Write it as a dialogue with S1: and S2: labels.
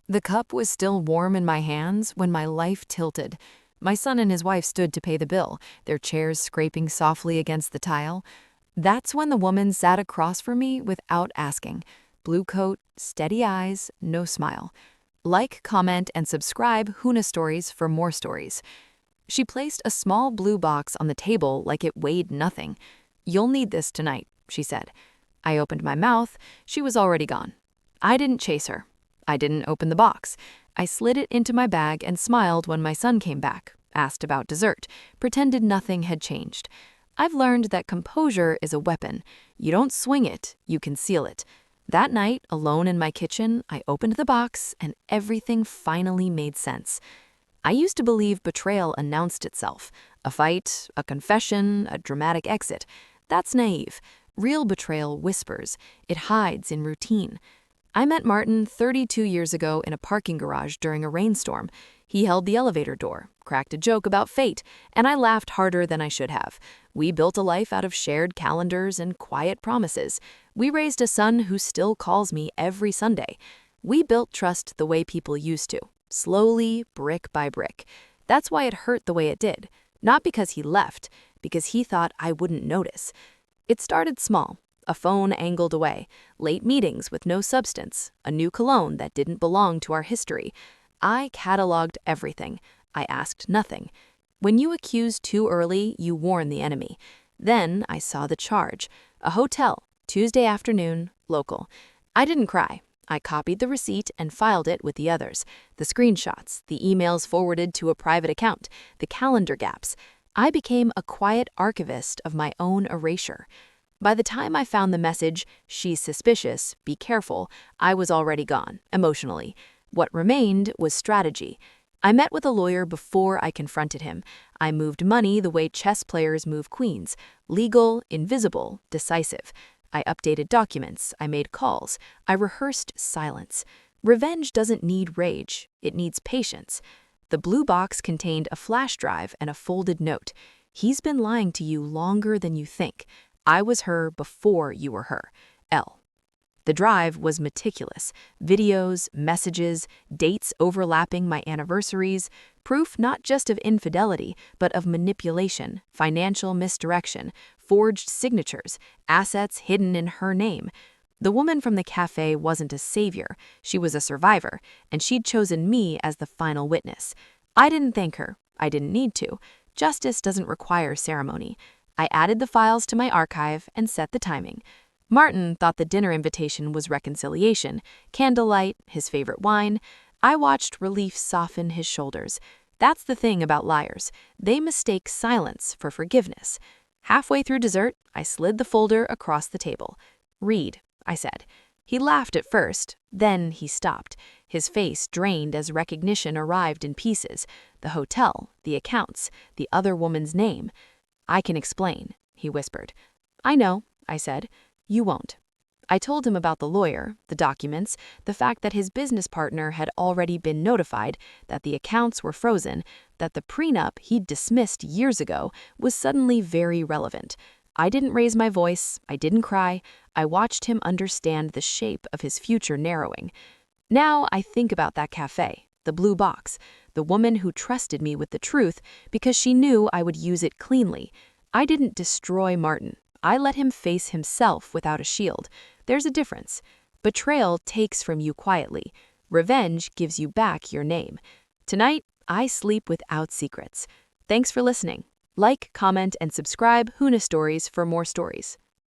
S1: The cup was still warm in my hands when my life tilted. My son and his wife stood to pay the bill, their chairs scraping softly against the tile. That's when the woman sat across from me without asking. Blue coat, steady eyes, no smile. Like, comment, and subscribe Huna Stories for more stories. She placed a small blue box on the table like it weighed nothing. "You'll need this tonight," she said. I opened my mouth. She was already gone. I didn't chase her. I didn't open the box. I slid it into my bag and smiled when my son came back, asked about dessert, pretended nothing had changed. I've learned that composure is a weapon. You don't swing it, you conceal it. That night, alone in my kitchen, I opened the box and everything finally made sense. I used to believe betrayal announced itself. A fight, a confession, a dramatic exit. That's naive. Real betrayal whispers. It hides in routine. I met Martin 32 years ago in a parking garage during a rainstorm. He held the elevator door, cracked a joke about fate, and I laughed harder than I should have. We built a life out of shared calendars and quiet promises. We raised a son who still calls me every Sunday. We built trust the way people used to, slowly, brick by brick. That's why it hurt the way it did. Not because he left, because he thought I wouldn't notice. It started small. A phone angled away, late meetings with no substance, a new cologne that didn't belong to our history. I cataloged everything. I asked nothing. When you accuse too early, you warn the enemy. Then I saw the charge. A hotel, Tuesday afternoon, local. I didn't cry. I copied the receipt and filed it with the others. The screenshots, the emails forwarded to a private account, the calendar gaps. I became a quiet archivist of my own erasure. By the time I found the message, "She's suspicious, be careful," I was already gone, emotionally. What remained was strategy. I met with a lawyer before I confronted him. I moved money the way chess players move queens. Legal, invisible, decisive. I updated documents. I made calls. I rehearsed silence. Revenge doesn't need rage. It needs patience. The blue box contained a flash drive and a folded note. "He's been lying to you longer than you think. I was her before you were her. L." The drive was meticulous. Videos, messages, dates overlapping my anniversaries, proof not just of infidelity, but of manipulation, financial misdirection, forged signatures, assets hidden in her name. The woman from the cafe wasn't a savior. She was a survivor, and she'd chosen me as the final witness. I didn't thank her. I didn't need to. Justice doesn't require ceremony. I added the files to my archive and set the timing. Martin thought the dinner invitation was reconciliation, candlelight, his favorite wine. I watched relief soften his shoulders. That's the thing about liars. They mistake silence for forgiveness. Halfway through dessert, I slid the folder across the table. "Read," I said. He laughed at first, then he stopped. His face drained as recognition arrived in pieces. The hotel, the accounts, the other woman's name. "I can explain," he whispered. "I know," I said. "You won't." I told him about the lawyer, the documents, the fact that his business partner had already been notified, that the accounts were frozen, that the prenup he'd dismissed years ago was suddenly very relevant. I didn't raise my voice, I didn't cry, I watched him understand the shape of his future narrowing. Now I think about that cafe, the blue box, the woman who trusted me with the truth because she knew I would use it cleanly. I didn't destroy Martin. I let him face himself without a shield. There's a difference. Betrayal takes from you quietly. Revenge gives you back your name. Tonight, I sleep without secrets. Thanks for listening. Like, comment, and subscribe Huna Stories for more stories.